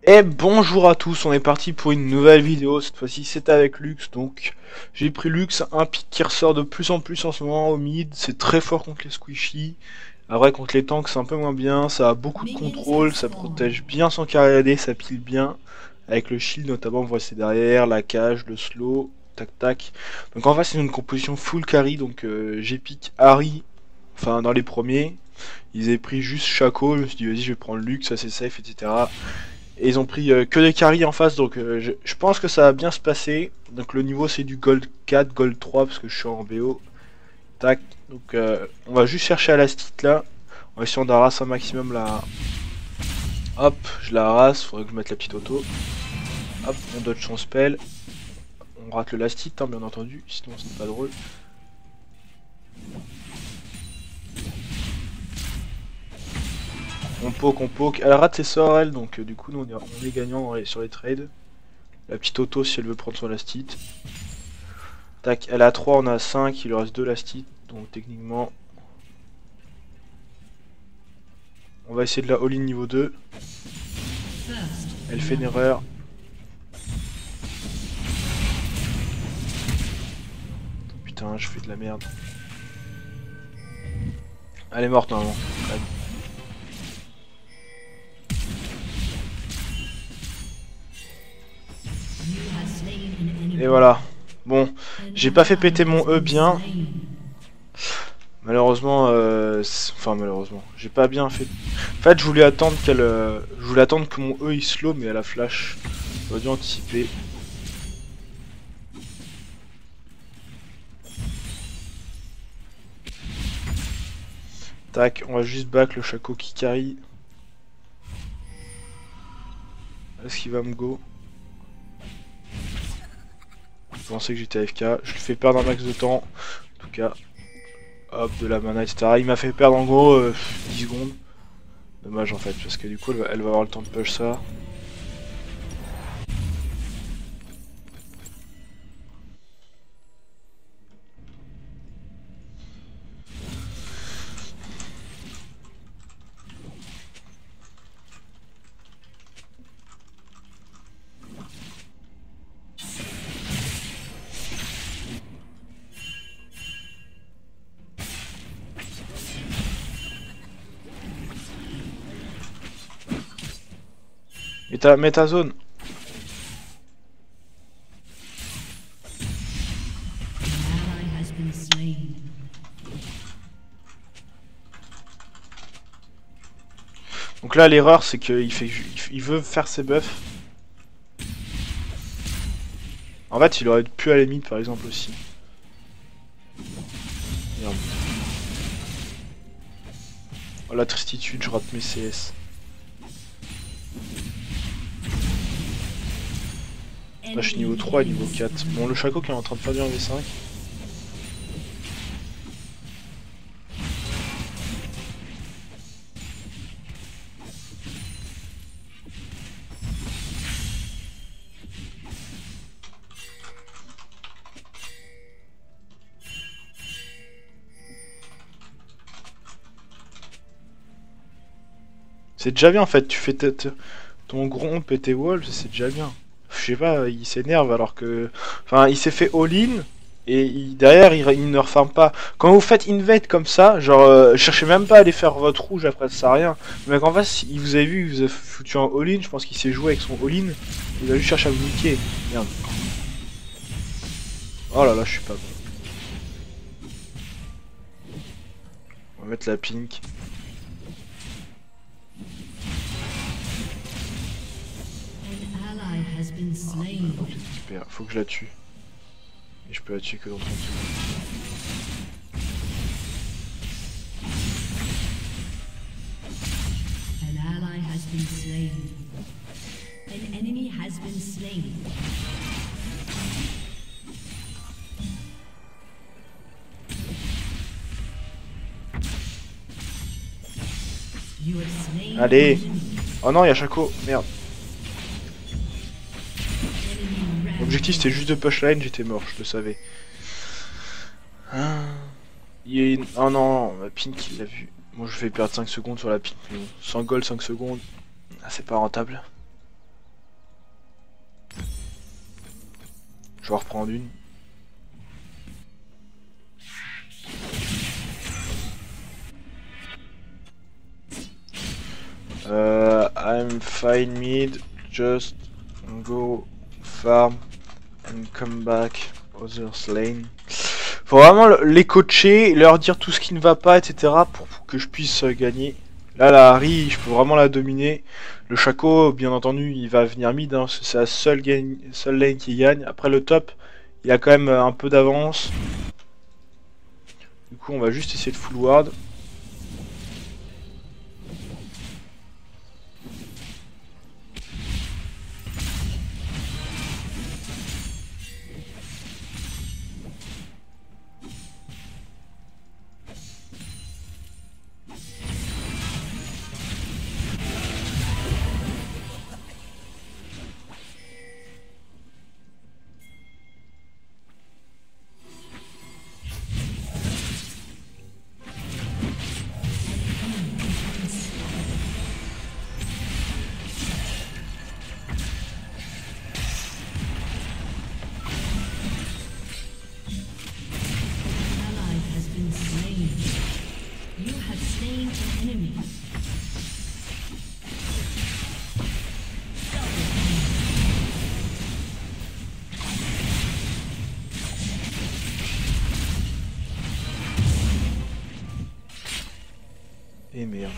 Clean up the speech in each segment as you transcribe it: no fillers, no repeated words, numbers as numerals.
Et bonjour à tous, on est parti pour une nouvelle vidéo, cette fois-ci c'est avec Lux, donc j'ai pris Lux, un pick qui ressort de plus en plus en ce moment au mid, c'est très fort contre les squishy, après contre les tanks c'est un peu moins bien, ça a beaucoup de contrôle, ça protège bien son carré AD, ça pile bien, avec le shield notamment, on voit c'est derrière, la cage, le slow, tac tac, donc en fait c'est une composition full carry, donc j'ai pick Harry, enfin dans les premiers, ils avaient pris juste Shaco, je me suis dit vas-y je vais prendre Lux, ça c'est safe, etc. Et ils ont pris que des carries en face, donc je pense que ça va bien se passer. Donc le niveau c'est du Gold 4, Gold 3, parce que je suis en BO. Tac, donc on va juste chercher à la stit là. On va essayer d'arraser un maximum là. Hop, je la rase, faudrait que je mette la petite auto. Hop, on dodge son spell. On rate le last hit, hein, bien entendu, sinon c'est pas drôle. On poke. Elle rate ses sorts, elle, donc du coup, nous on est gagnant sur les trades. La petite auto si elle veut prendre son last hit. Tac, elle a 3, on a 5, il lui reste 2 last hit, donc techniquement... On va essayer de la all-in niveau 2. Elle fait une erreur. Putain, je fais de la merde. Elle est morte normalement. Et voilà. Bon, j'ai pas fait péter mon E bien. Malheureusement, enfin malheureusement, j'ai pas bien fait. En fait, je voulais attendre que mon E il slow, mais elle a flash. J'aurais dû anticiper. Tac, on va juste back le Shaco qui carry. Est-ce qu'il va me go? Je pensais que j'étais AFK. Je lui fais perdre un max de temps. En tout cas, hop, de la mana, etc. Il m'a fait perdre en gros 10 secondes. Dommage en fait, parce que du coup, elle va avoir le temps de push ça. Mets ta zone. Donc là l'erreur c'est qu'il veut faire ses buffs. En fait il aurait pu aller mid par exemple aussi. Merde. Oh la tristitude, je rate mes CS. Là je suis niveau 3 et niveau 4. Bon le Shaco qui est en train de faire du 1v5. C'est déjà bien en fait, tu fais ton gromp et tes walls, c'est déjà bien. Je sais pas, il s'énerve alors que... Enfin, il s'est fait all-in, et derrière, il ne refarme pas. Quand vous faites invade comme ça, genre, cherchez même pas à aller faire votre rouge après, ça sert à rien. Mais en face, il vous a vu, il vous a foutu un all-in, je pense qu'il s'est joué avec son all-in, il a juste cherché à vous niquer. Merde. Oh là là, je suis pas bon. On va mettre la pink. Super, faut que je la tue. Et je peux la tuer que dans 30 secondes. An enemy has been slain. Allez. Oh non, il y a Shaco, merde. L'objectif c'était juste de push line, j'étais mort, je le savais. Oh non, la pink il l'a vu. Moi je vais perdre 5 secondes sur la pink, mais bon, 100 gold 5 secondes, ah, c'est pas rentable. Je vais en reprendre une. I'm fine mid, just go farm and come back others lane. Faut vraiment les coacher, leur dire tout ce qui ne va pas, etc. pour que je puisse gagner. Là, la Harry, je peux vraiment la dominer. Le Shaco, bien entendu, il va venir mid, hein, c'est la seule lane qui gagne. Après le top, il a quand même un peu d'avance. Du coup, on va juste essayer de full ward. Et merde.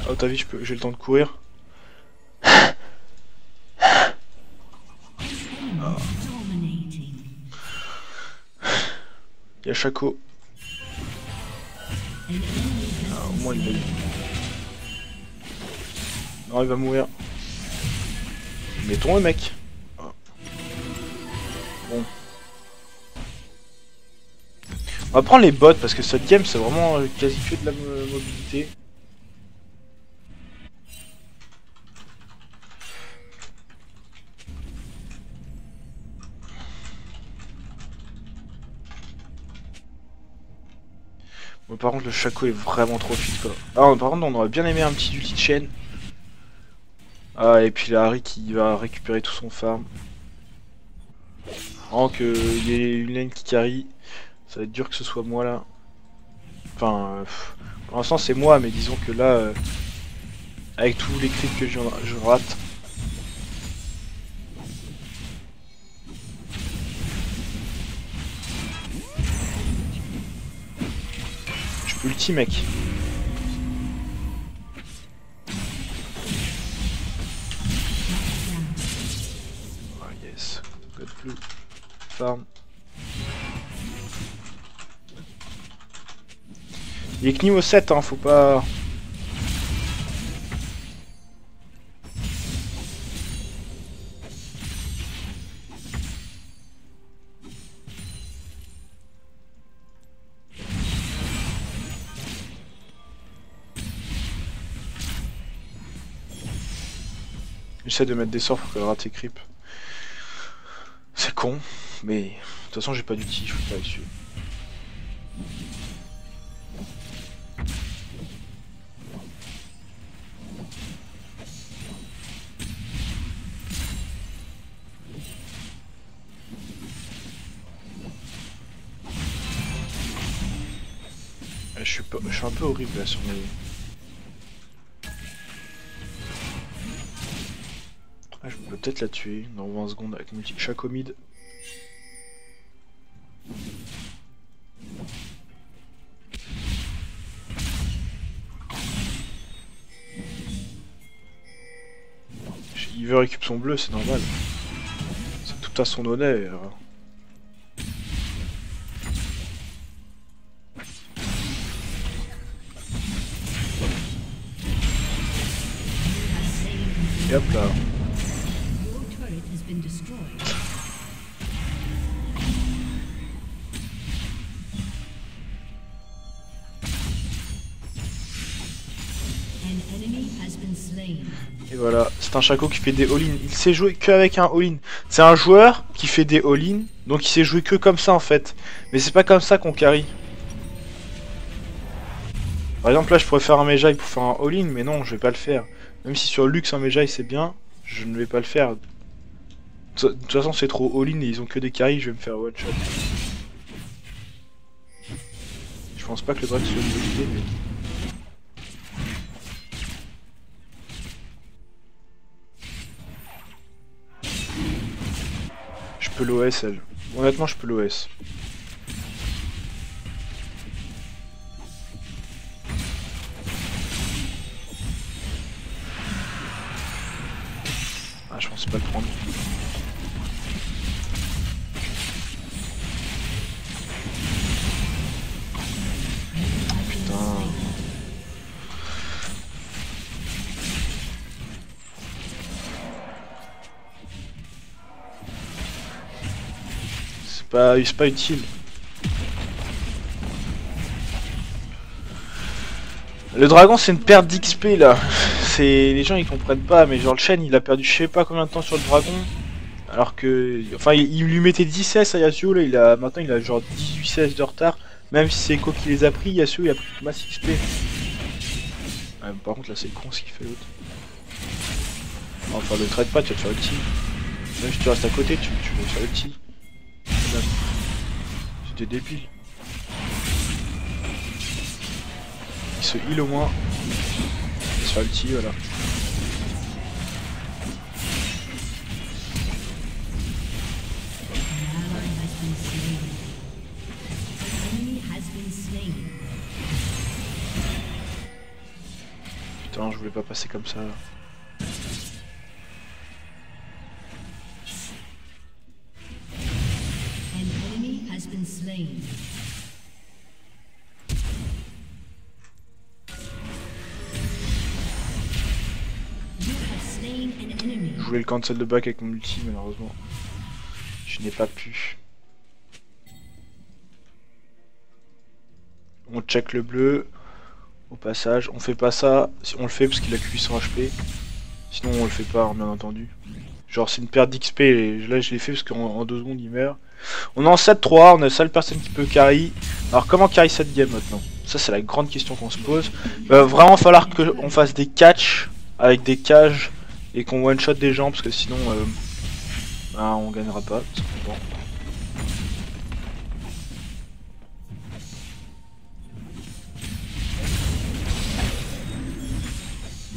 Oh, t'as vu, j'ai le temps de courir. Il y a Shaco. Au moins il va y... Non, il va mourir. Mettons le mec. Bon. On va prendre les bots parce que cette game c'est vraiment quasi que de la mobilité. Bon, par contre le Shaco est vraiment trop fit quoi. Ah, par contre on aurait bien aimé un petit ulti de chaîne. Ah, et puis la Harry qui va récupérer tout son farm. Avant qu'il y ait une lane qui carry, ça va être dur que ce soit moi là. Enfin, pour l'instant c'est moi, mais disons que là, avec tous les creeps que je rate. Je peux ulti mec. Oh yes, God blue. Farm. Il est que niveau 7, hein, faut pas... J'essaie de mettre des sorts pour qu'elle rate ses creeps. C'est con, mais de toute façon j'ai pas d'ulti, je peux pas dessus. Je suis un peu horrible là sur mes... Ah, je peux peut-être la tuer dans 20 secondes avec mon petit Shaco mid. Il veut récupérer son bleu, c'est normal. C'est tout à son honneur. Et hop là. enemy has been slain. Et voilà, c'est un Shaco qui fait des all-in. Il sait jouer qu'avec un all-in. C'est un joueur qui fait des all-in, donc il sait jouer que comme ça en fait. Mais c'est pas comme ça qu'on carry. Par exemple là je pourrais faire un Mejai pour faire un all-in, mais non je vais pas le faire. Même si sur Lux un Mejai c'est bien, je ne vais pas le faire. De toute façon c'est trop all-in et ils ont que des carries, je vais me faire one shot. Je pense pas que le Drake soit une bonne idée, mais... Je peux l'OS elle. Honnêtement je peux l'OS. Ah je pensais pas le prendre. Putain. C'est pas utile. Le dragon c'est une perte d'XP là. Les gens ils comprennent pas, mais genre le Shen il a perdu je sais pas combien de temps sur le dragon. Alors que. Enfin il lui mettait 10 CS à Yasuo là, maintenant il a genre 18 CS de retard. Même si c'est Echo qui les a pris, Yasuo il a pris masse XP. Ouais, par contre là c'est con ce qu'il fait l'autre. Enfin le trade pas, tu vas te faire ulti. Même si tu restes à côté, tu vas te faire ulti. C'était débile. Il se heal au moins. Il se fait ulti, voilà. Putain, je voulais pas passer comme ça. Je voulais le cancel de back avec mon ulti, malheureusement. Je n'ai pas pu. On check le bleu. Au passage, on fait pas ça. On le fait parce qu'il a QI 100 HP. Sinon, on le fait pas, bien entendu. Genre, c'est une perte d'XP. Et là, je l'ai fait parce qu'en 2 secondes, il meurt. On est en 7-3. On est la seule personne qui peut carry. Alors, comment carry cette game maintenant? Ça, c'est la grande question qu'on se pose. Il va vraiment falloir qu'on fasse des catchs avec des cages et qu'on one-shot des gens parce que sinon, bah, on gagnera pas. Bon.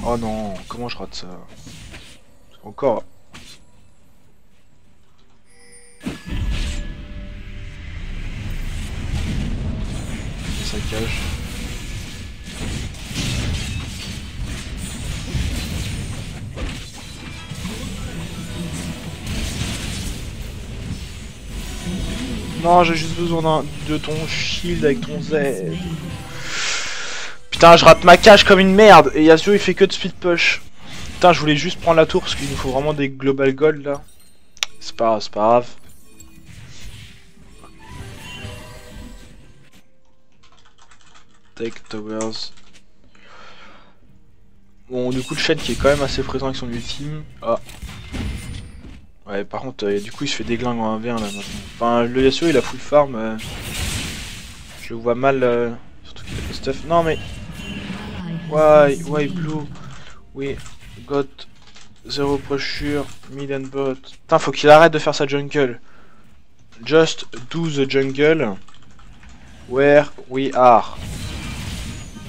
Oh non, comment je rate ça? Encore. Ça cache. Non, j'ai juste besoin de ton shield avec ton Z. Putain, je rate ma cage comme une merde. Et Yasuo il fait que de speed push. Putain, je voulais juste prendre la tour parce qu'il nous faut vraiment des global gold là. C'est pas grave. Take towers. Bon, du coup, le Shen qui est quand même assez présent avec son ultime. Ah. Ouais, par contre, du coup, il se fait déglingue en 1v1 là maintenant. Enfin, le Yasuo il a full farm. Je le vois mal. Surtout qu'il a fait stuff. Non, mais. Why blue? We got 0 pressure, mid and bot. Putain, faut qu'il arrête de faire sa jungle. Just do the jungle where we are.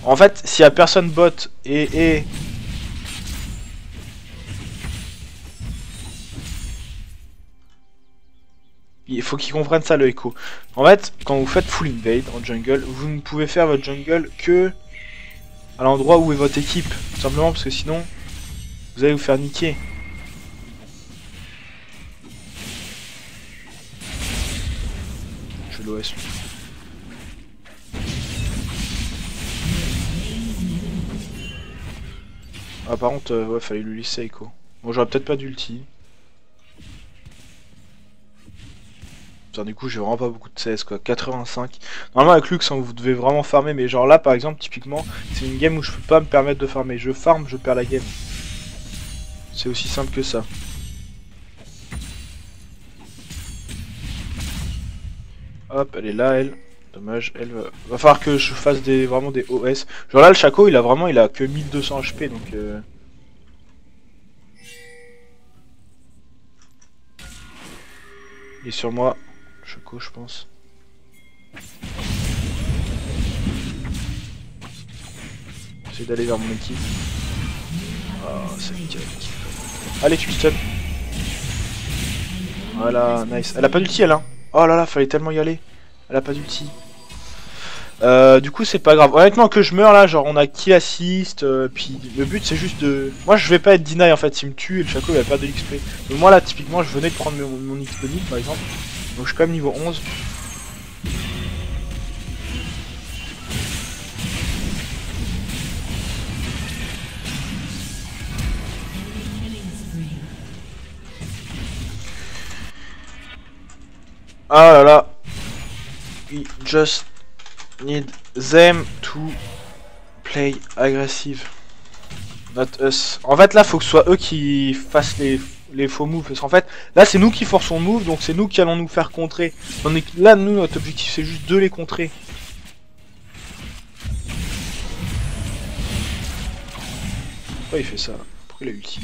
En fait, s'il y a personne bot et il faut qu'ils comprennent ça le Echo. En fait, quand vous faites full invade en jungle, vous ne pouvez faire votre jungle que à l'endroit où est votre équipe. Tout simplement parce que sinon, vous allez vous faire niquer. Je l'OS. Ah par contre, ouais, fallait lui laisser Echo. Bon, j'aurais peut-être pas d'ulti. Putain, du coup, j'ai vraiment pas beaucoup de CS quoi. 85. Normalement, avec Lux, hein, vous devez vraiment farmer. Mais genre là, par exemple, typiquement, c'est une game où je peux pas me permettre de farmer. Je farm, je perds la game. C'est aussi simple que ça. Hop, elle est là, elle. Dommage, elle va falloir que je fasse vraiment des OS. Genre là, le Chaco, il a que 1200 HP, donc... Il est sur moi. Chaco, je pense. J'essaie d'aller vers mon équipe. Ah, c'est nickel. Allez, tu stun. Voilà, nice. Elle a pas d'ulti, elle, hein. Oh là là, fallait tellement y aller. Elle a pas d'ulti. Du coup c'est pas grave. Honnêtement que je meurs là, genre on a kill assist, puis le but c'est juste de... Moi je vais pas être deny en fait, s'il me tue et le Chaco il va perdre de l'XP. Donc moi là typiquement je venais de prendre mon XP par exemple, donc je suis quand même niveau 11. Ah là là. We just need them to play aggressive. Not us. En fait là faut que ce soit eux qui fassent les faux moves. Parce qu'en fait là c'est nous qui forçons le move, donc c'est nous qui allons nous faire contrer. Là nous notre objectif c'est juste de les contrer. Pourquoi il fait ça? Pourquoi il a ulti?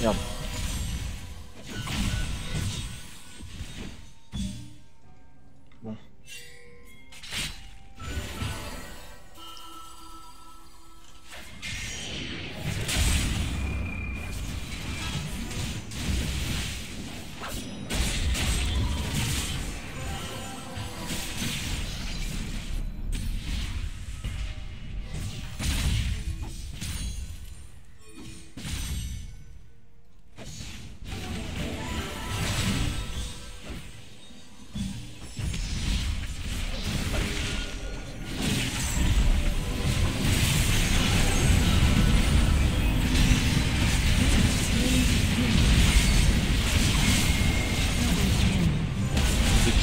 Merde. Bon.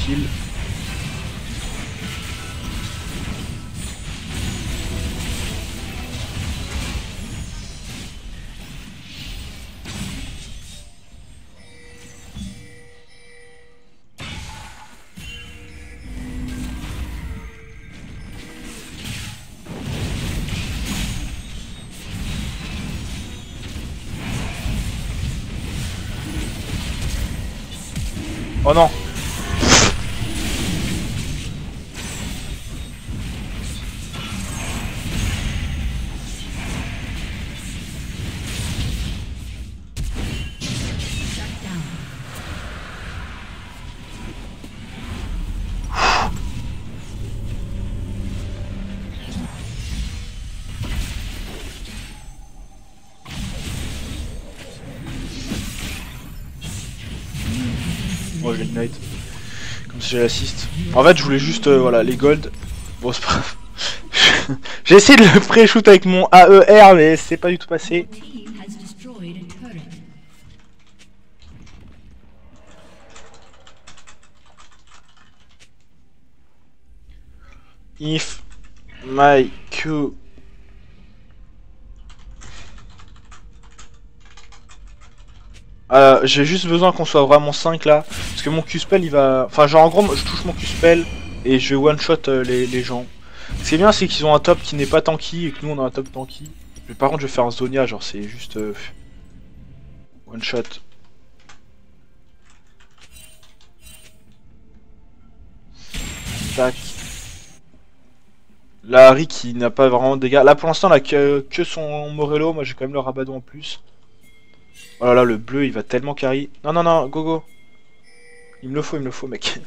Kill. Oh non. Moi j'ai l'ignite. Comme si j'ai l'assist. En fait je voulais juste voilà les gold. Bon c'est pas grave. J'ai essayé de le pré-shoot avec mon AER mais c'est pas du tout passé. Team has destroyed a turret. If my Q j'ai juste besoin qu'on soit vraiment 5 là. Parce que mon Q-spell il va... Enfin genre en gros je touche mon Q-spell et je one shot les gens. Ce qui est bien c'est qu'ils ont un top qui n'est pas tanky et que nous on a un top tanky. Mais par contre je vais faire un Zonia, genre c'est juste one shot. Tac. Là Harry qui n'a pas vraiment de dégâts. Là pour l'instant là que son Morello, moi j'ai quand même le Rabadon en plus. Oh là là le bleu il va tellement carry. Non non non go go. Il me le faut mec.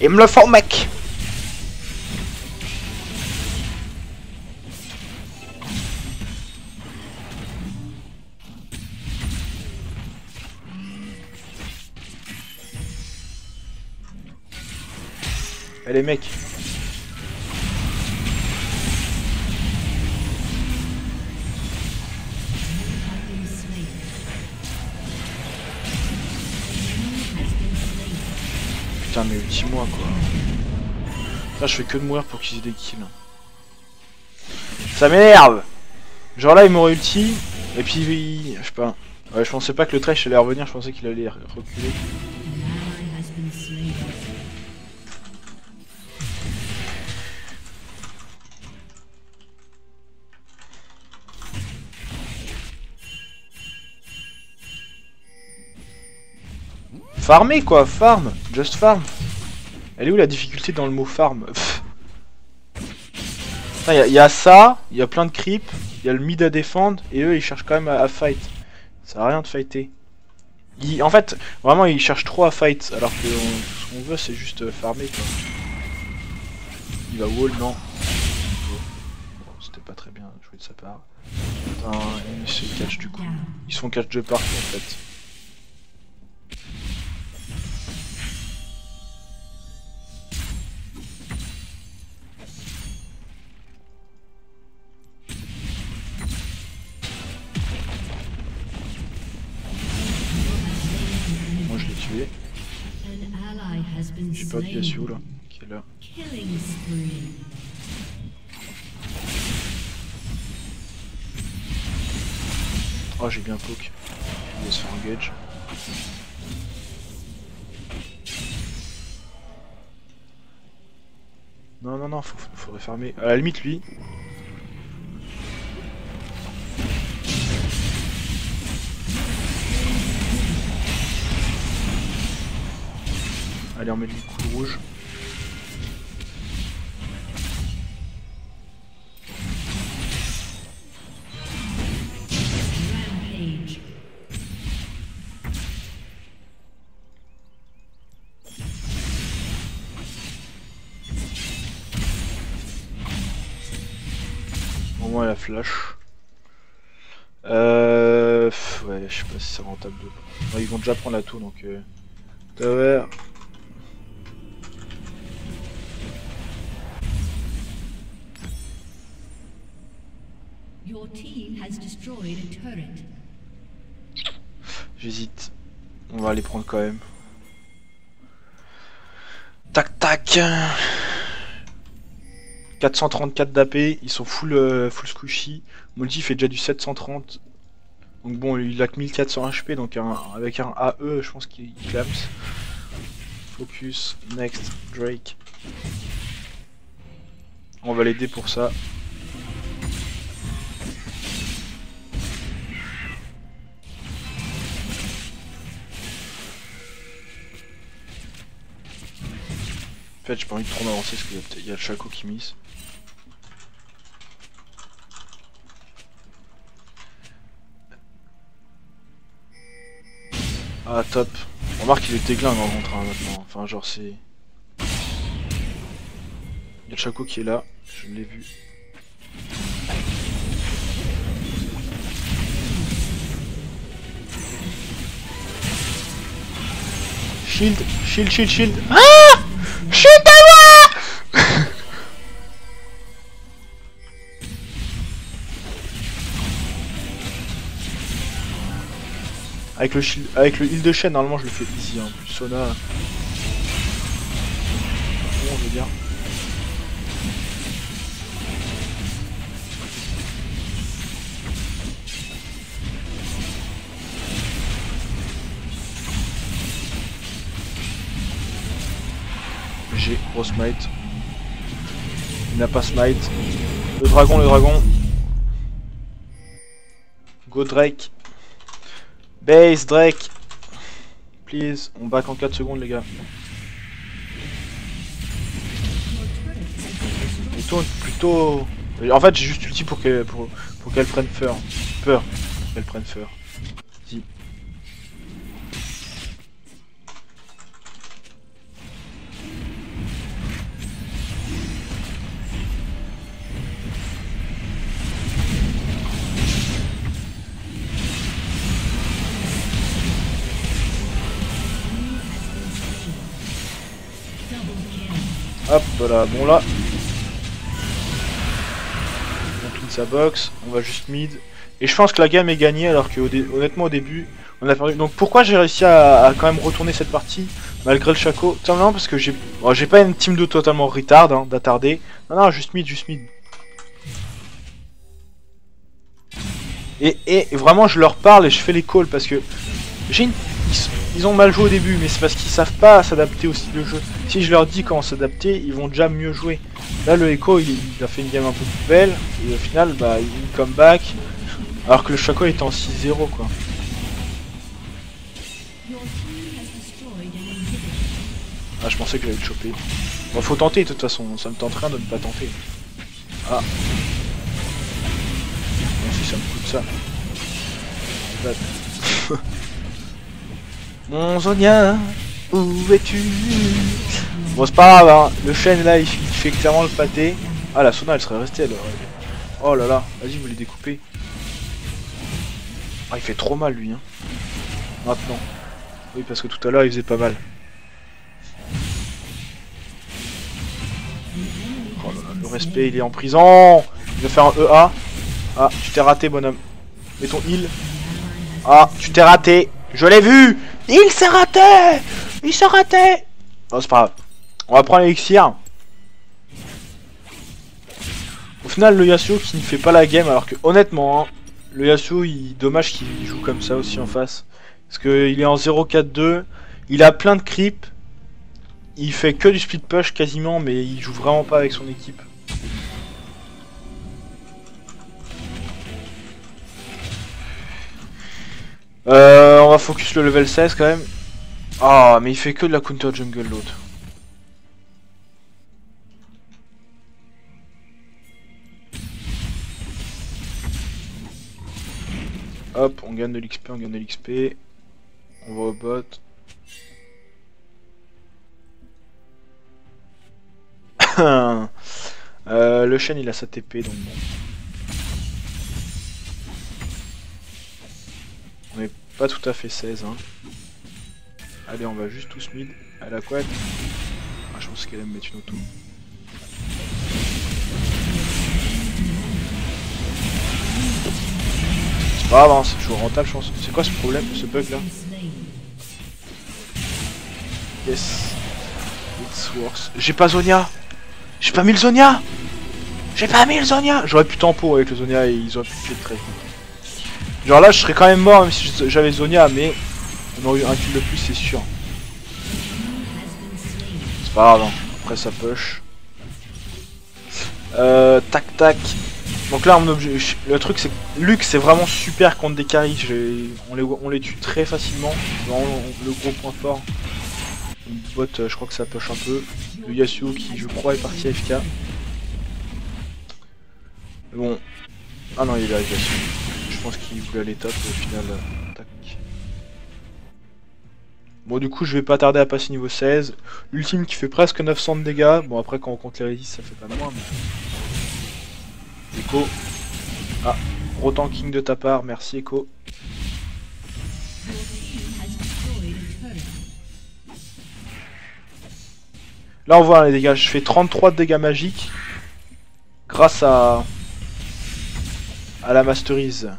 Il me le faut mec. Allez mec. Putain mais ulti-moi quoi. Là je fais que de mourir pour qu'ils aient des kills. Ça m'énerve. Genre là il m'aurait ulti, et puis je sais pas. Ouais, je pensais pas que le Thresh allait revenir, je pensais qu'il allait reculer. Farmer quoi, farm, just farm. Elle est où la difficulté dans le mot farm? Il y a ça, il y a plein de creeps, il y a le mid à défendre, et eux ils cherchent quand même à fight. Ça sert à rien de fighter. En fait, vraiment ils cherchent trop à fight, alors que ce qu'on veut c'est juste farmer quoi. Il va wall, non. Bon, c'était pas très bien joué de sa part. Putain, ils se catch du coup. Ils se font catch de partout en fait. Moi je l'ai tué. J'ai pas de Yasuo là, qui est là. Oh j'ai bien poke. Il va se faire engage. Non non non, faudrait farmer. À la limite lui. Allez on met du coup rouge. Au moins la flash. Ouais, je sais pas si c'est rentable de. Ouais, ils vont déjà prendre la tour donc. Tower. Your team has destroyed a turret. J'hésite. On va les prendre quand même. Tac tac. 434 d'AP, ils sont full squishy. Multi fait déjà du 730. Donc bon, il a que 1400 HP, donc avec un AE, je pense qu'il clams. Focus, next, Drake. On va l'aider pour ça. En fait, j'ai pas envie de trop m'avancer parce qu'il y a le Shaco qui mise. Ah top. Remarque qu'il est déglingue en contre maintenant. Enfin genre c'est. Il y a le Shaco qui est là, je l'ai vu. Shield, shield, shield, shield. Ah! Chute à moi! Avec le shield, avec le heal de chaîne, normalement je le fais easy. Hein. Plus Sona. Bon, je veux dire. J'ai gros smite. Il n'a pas smite. Le dragon, le dragon. Go Drake. Base Drake. Please. On back en 4 secondes les gars. Et toi plutôt. En fait j'ai juste ulti pour qu'elle prenne peur. Pour qu'elle prenne peur. Si. Hop voilà, bon là. On clean sa box, on va juste mid. Et je pense que la game est gagnée alors que honnêtement au début on a perdu. Donc pourquoi j'ai réussi à quand même retourner cette partie? Malgré le Shaco. Tout simplement parce que j'ai... Bon, j'ai pas une team de totalement retard, hein, d'attardé. Non, non, juste mid, juste mid. Et vraiment, je leur parle et je fais les calls parce que... Ils ont mal joué au début, mais c'est parce qu'ils savent pas s'adapter aussi le jeu. Si je leur dis comment s'adapter, ils vont déjà mieux jouer. Là, le Echo, il a fait une game un peu plus belle, et au final, bah, il come back, alors que le Shaco était en 6-0, quoi. Ah, je pensais que j'allais le choper. Bon, faut tenter, de toute façon, ça me tente rien de ne pas tenter. Ah. Bon, si ça me coûte ça. Mon Zonia, où es-tu? Bon, c'est pas grave, hein. Le chêne là il fait clairement le pâté. Ah, la Sona elle serait restée alors. Oh là là, vas-y, vous les découpez. Ah, il fait trop mal lui, hein. Maintenant. Oui, parce que tout à l'heure il faisait pas mal. Oh là là, le respect il est en prison. Il va faire un EA. Ah, tu t'es raté, bonhomme. Mets ton heal. Ah, tu t'es raté. Je l'ai vu. Il s'est raté. Il s'est raté. Oh, c'est pas grave. On va prendre l'élixir. Au final, le Yasuo qui ne fait pas la game, alors que honnêtement, hein, le Yasuo, dommage qu'il joue comme ça aussi en face. Parce qu'il est en 0-4-2. Il a plein de creep. Il fait que du split push quasiment, mais il joue vraiment pas avec son équipe. On va focus le level 16 quand même. Ah, mais il fait que de la counter jungle l'autre. Hop, on gagne de l'XP, on gagne de l'XP. On va au bot. Le chêne il a sa TP donc bon. On est pas tout à fait 16 hein. Allez, on va juste tous mid. Elle a quoi? Ah, je pense qu'elle aime mettre une auto. C'est pas grave, hein, c'est toujours rentable je pense. C'est quoi ce problème, ce bug là? Yes. It's worse. J'ai pas Zonia. J'ai pas mis le Zonia. J'ai pas mis le Zonia. J'aurais pu tempo avec le Zonia et ils auraient pu tuer très vite. Genre là je serais quand même mort même si j'avais Zonia, mais on aurait eu un kill de plus c'est sûr. C'est pas grave, hein. Après ça push. Tac tac. Donc là mon objet, le truc c'est que Lux c'est vraiment super contre des carries. On les tue très facilement. C'est vraiment le gros point fort. Le bot je crois que ça push un peu. Le Yasuo qui je crois est parti AFK. Mais bon. Ah non il est là Yasuo. Je pense qu'il voulait aller top et au final. Tac. Bon du coup je vais pas tarder à passer niveau 16. L'ultime qui fait presque 900 de dégâts. Bon après quand on compte les résistes ça fait pas moins mais... Echo. Ah, gros tanking de ta part, merci Echo. Là on voit les dégâts, je fais 33 de dégâts magiques grâce à la masterise.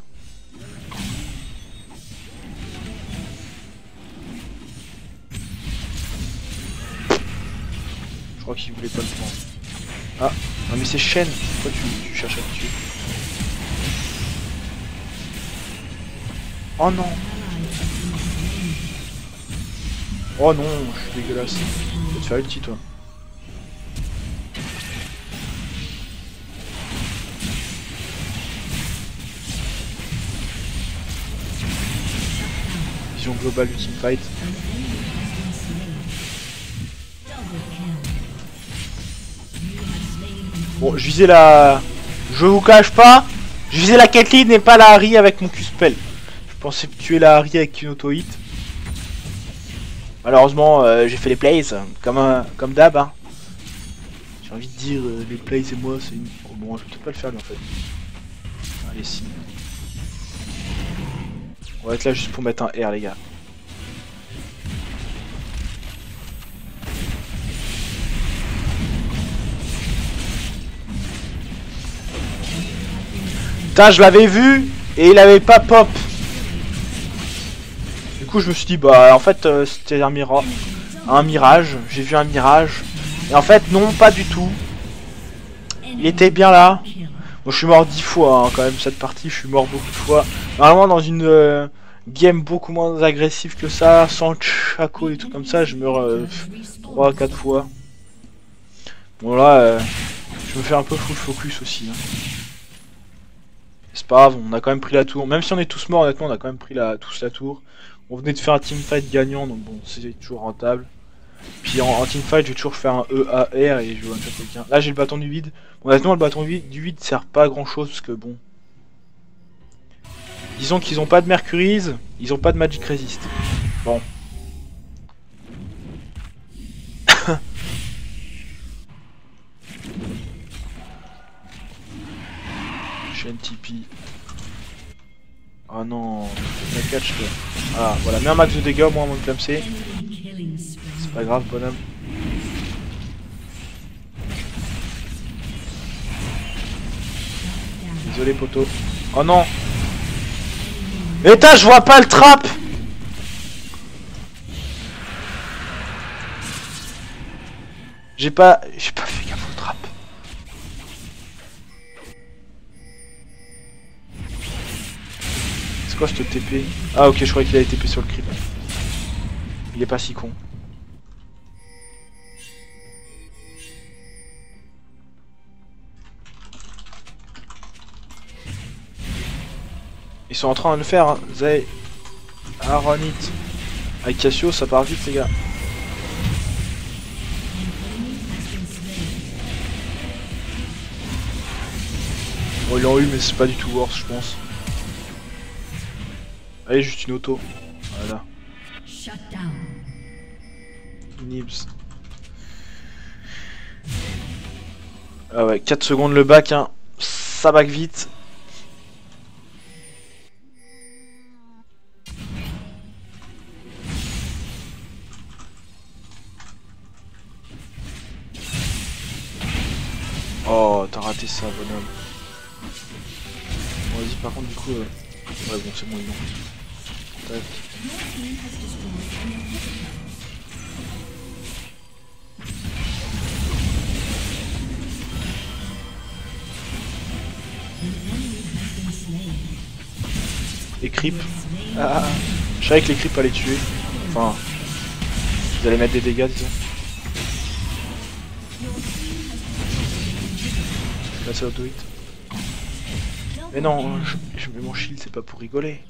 Je crois qu'il voulait pas le prendre. Ah, non mais c'est Shen, pourquoi tu cherches à me tuer? Oh non. Oh non, je suis dégueulasse. Je vais te faire ulti toi. Vision globale ultime fight. Bon, je visais la... Je vous cache pas, je visais la Caitlyn et pas la Harry avec mon Q-spell. Je pensais tuer la Harry avec une auto-hit. Malheureusement, j'ai fait les plays, comme d'hab. Hein. J'ai envie de dire, les plays et moi, c'est une... Oh, bon, je vais peut-être pas le faire lui en fait. Allez, si. On va être là juste pour mettre un R, les gars. Putain, je l'avais vu et il avait pas pop. Du coup, je me suis dit, bah en fait, c'était un miracle. un mirage. J'ai vu un mirage. Et en fait, non, pas du tout. Il était bien là. Bon, je suis mort 10 fois hein, quand même cette partie. Je suis mort beaucoup de fois. Normalement, dans une game beaucoup moins agressive que ça, sans chaco et tout comme ça, je meurs 3-4 fois. Bon là, je me fais un peu full focus aussi. Hein. C'est pas grave, on a quand même pris la tour. Même si on est tous morts, honnêtement, on a quand même pris tous la tour. On venait de faire un teamfight gagnant, donc bon, c'est toujours rentable. Puis en teamfight, je vais toujours faire un EAR et je vais one-shot quelqu'un. Là, j'ai le bâton du vide. Bon, honnêtement, le bâton du vide sert pas à grand chose parce que bon. Disons qu'ils ont pas de Mercury's, ils ont pas de Magic Resist. Bon. Chaîne Tipeee. Oh non, la catch toi. Ah voilà, mets un max de dégâts au moins avant de clamser. C'est pas grave, bonhomme. Désolé poteau. Oh non. État, je vois pas le trap. J'ai pas fait gaffe au trap. C'est quoi ce TP? Ah ok, je croyais qu'il avait TP sur le creep. Il est pas si con. Ils sont en train de le faire, hein. Zay, Aronit. Avec Cassio, ça part vite, les gars. Bon, ils l'ont eu, mais c'est pas du tout worse, je pense. Allez, juste une auto. Voilà. Nibs. Ah ouais, 4 secondes le back, hein. Ça back vite. Oh, t'as raté ça, bonhomme. Bon, vas-y, par contre, du coup... Ouais, bon, c'est bon, ils l'ont. Tac. Les creeps. Ah, je savais que les creeps allaient tuer. Enfin... Ils allaient mettre des dégâts, disons. Là, c'est auto-hit. Mais non, je mets mon shield, c'est pas pour rigoler.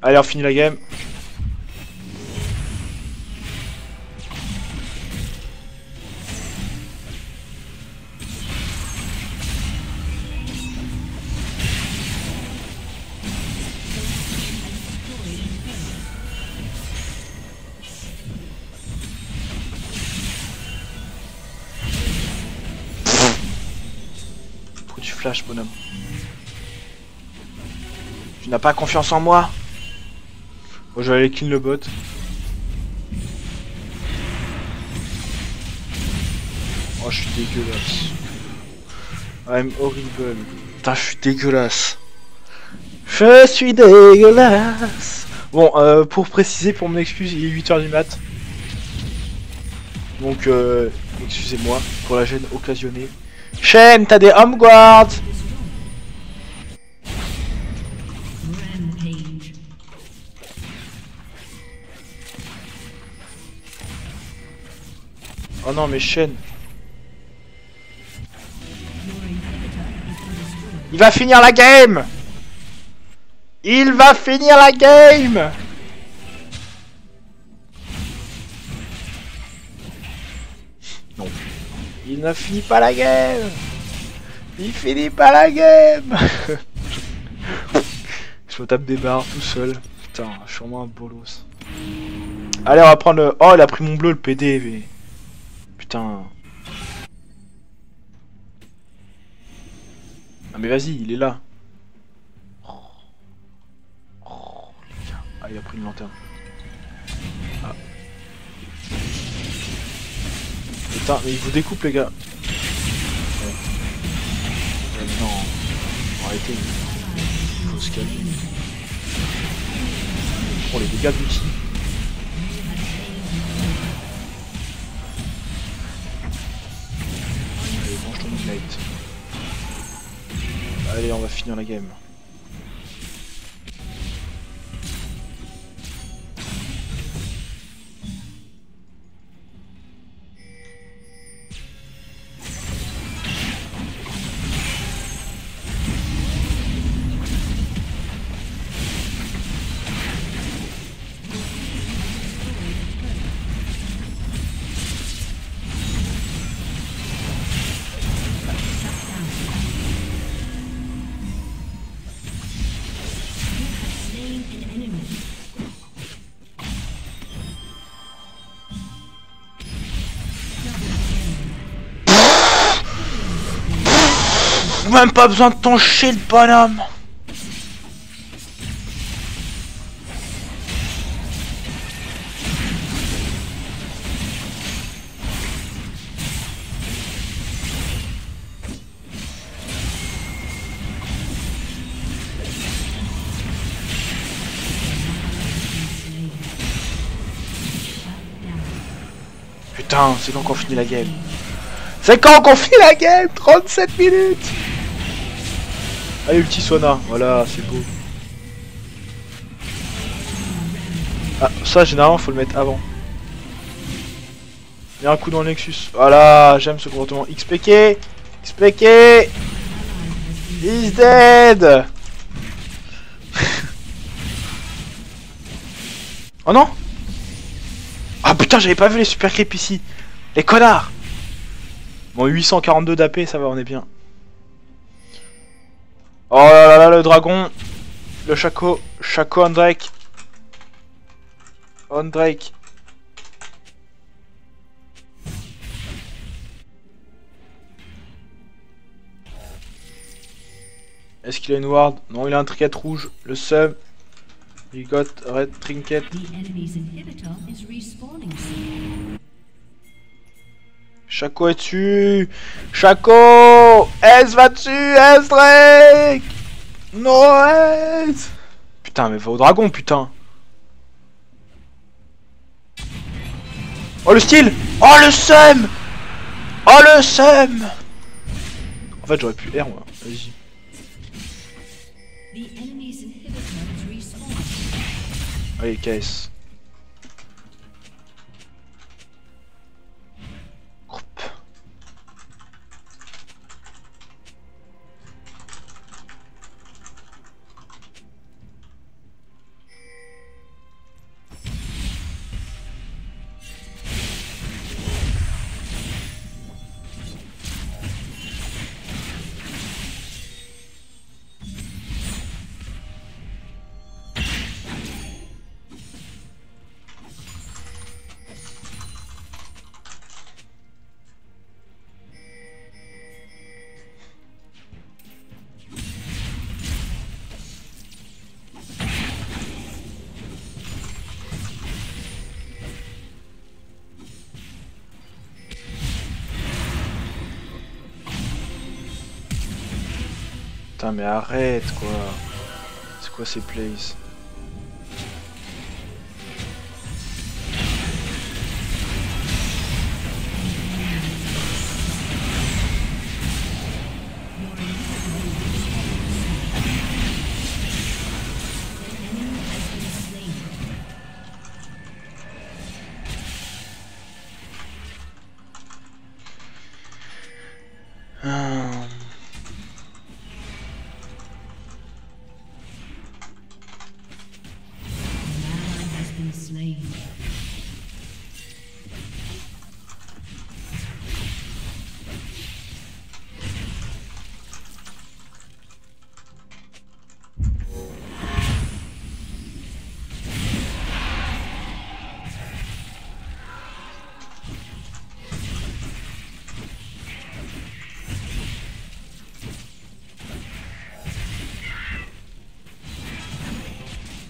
Allez, on finit la game. Pourquoi tu flash, bonhomme? Tu n'as pas confiance en moi? Bon, je vais aller kill le bot. Oh, je suis dégueulasse. I'm horrible. Putain, je suis dégueulasse. Je suis dégueulasse. Bon, pour préciser, pour mon excuse, il est 8 h du mat. Donc, excusez-moi pour la gêne occasionnée. Shen, t'as des home guards. Oh non, mais Shen. Il va finir la game. Il va finir la game. Non. Il ne finit pas la game. Il finit pas la game. Je me tape des barres tout seul. Putain, je suis vraiment un bolos. Allez, on va prendre le... Oh, il a pris mon bleu, le PD. Mais... Putain. Ah mais vas-y, il est là. Ah, il a pris une lanterne. Ah. Putain, mais il vous découpe les gars. Ouais. Non. Arrêtez. Il faut se calmer. Oh les dégâts d'ulti. Allez, on va finir la game. Même pas besoin de ton shield, bonhomme. Putain, c'est quand qu'on finit la game. C'est quand qu'on finit la game. 37 minutes. Allez, ulti Sona, voilà, c'est beau. Ah, ça, généralement, faut le mettre avant. Il y a un coup dans le Nexus. Voilà, j'aime ce comportement. XPK XPK He's dead. Oh non. Ah putain, j'avais pas vu les super creeps ici. Les connards. Bon, 842 d'AP, ça va, on est bien. Oh là là, le dragon. Le Shaco. Shaco on Drake. On Drake. Est-ce qu'il a une ward? Non, il a un trinket rouge. Le sub. Il got red trinket. Shaco est dessus. Shaco. S va dessus. S Drake. No S. Putain, mais va au dragon, putain. Oh le style. Oh le seum. Oh le seum. En fait, j'aurais pu R, moi. Vas-y. Allez, KS. Putain, mais arrête quoi. C'est quoi ces plays?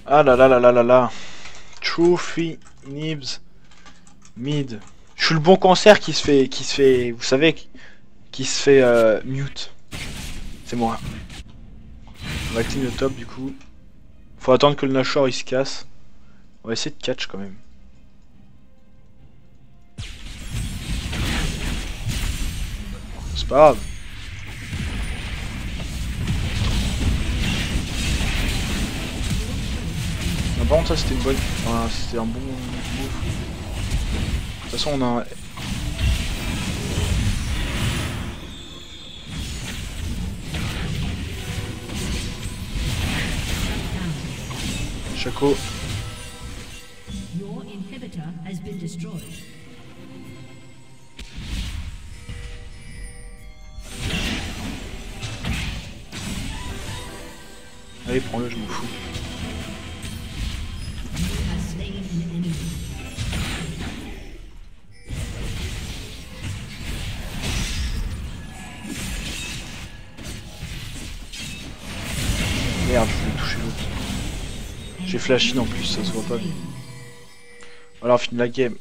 Ah là là là là là là. Trophy Nibs mid. Je suis le bon cancer qui se fait, vous savez, qui se fait mute. C'est moi. On va clean le top du coup. Faut attendre que le Nashor il se casse. On va essayer de catch quand même. C'est pas grave. Par contre ça c'était une bonne... Enfin, c'était un bon move. De toute façon on a un... Chaco. Your inhibitor has been destroyed. Allez, prends-le, je m'en fous. You have slain an enemy. Merde, je voulais toucher l'autre. J'ai flash in en plus, ça se voit pas. Voilà, on finit la game.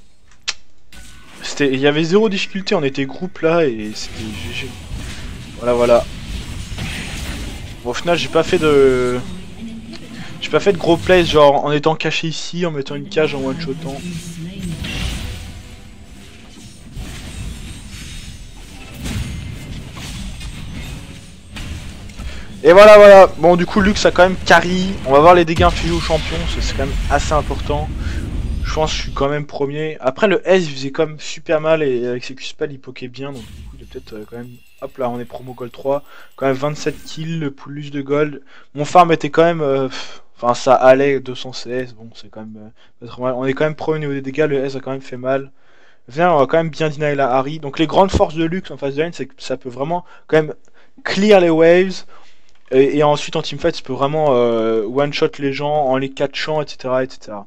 Il y avait zéro difficulté, on était groupe là et c'était GG. Voilà, voilà. Bon, au final, j'ai pas fait de gros plays, genre en étant caché ici, en mettant une cage en one-shotant. Et voilà, voilà. Bon, du coup, Lux a quand même carry. On va voir les dégâts infligés au champion, c'est quand même assez important. Je pense que je suis quand même premier. Après, le S, il faisait quand même super mal et avec ses Q-spells, il poquait bien. Donc, du coup, il est peut-être quand même. Hop là, on est promo gold 3. Quand même 27 kills, plus de gold. Mon farm était quand même. Enfin, ça allait 200 CS. Bon, c'est quand même. Pas trop mal. On est quand même pro au niveau des dégâts. Le S a quand même fait mal. Viens, on va quand même bien deny la Harry. Donc, les grandes forces de Lux en phase de lane, c'est que ça peut vraiment quand même clear les waves. Et ensuite en teamfight, ça peut vraiment one-shot les gens en les catchant, etc., etc.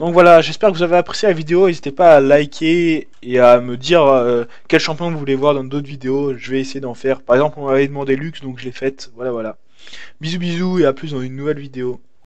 Donc voilà, j'espère que vous avez apprécié la vidéo. N'hésitez pas à liker et à me dire quel champion vous voulez voir dans d'autres vidéos. Je vais essayer d'en faire. Par exemple, on m'avait demandé Lux, donc je l'ai faite. Voilà, voilà. Bisous, bisous et à plus dans une nouvelle vidéo.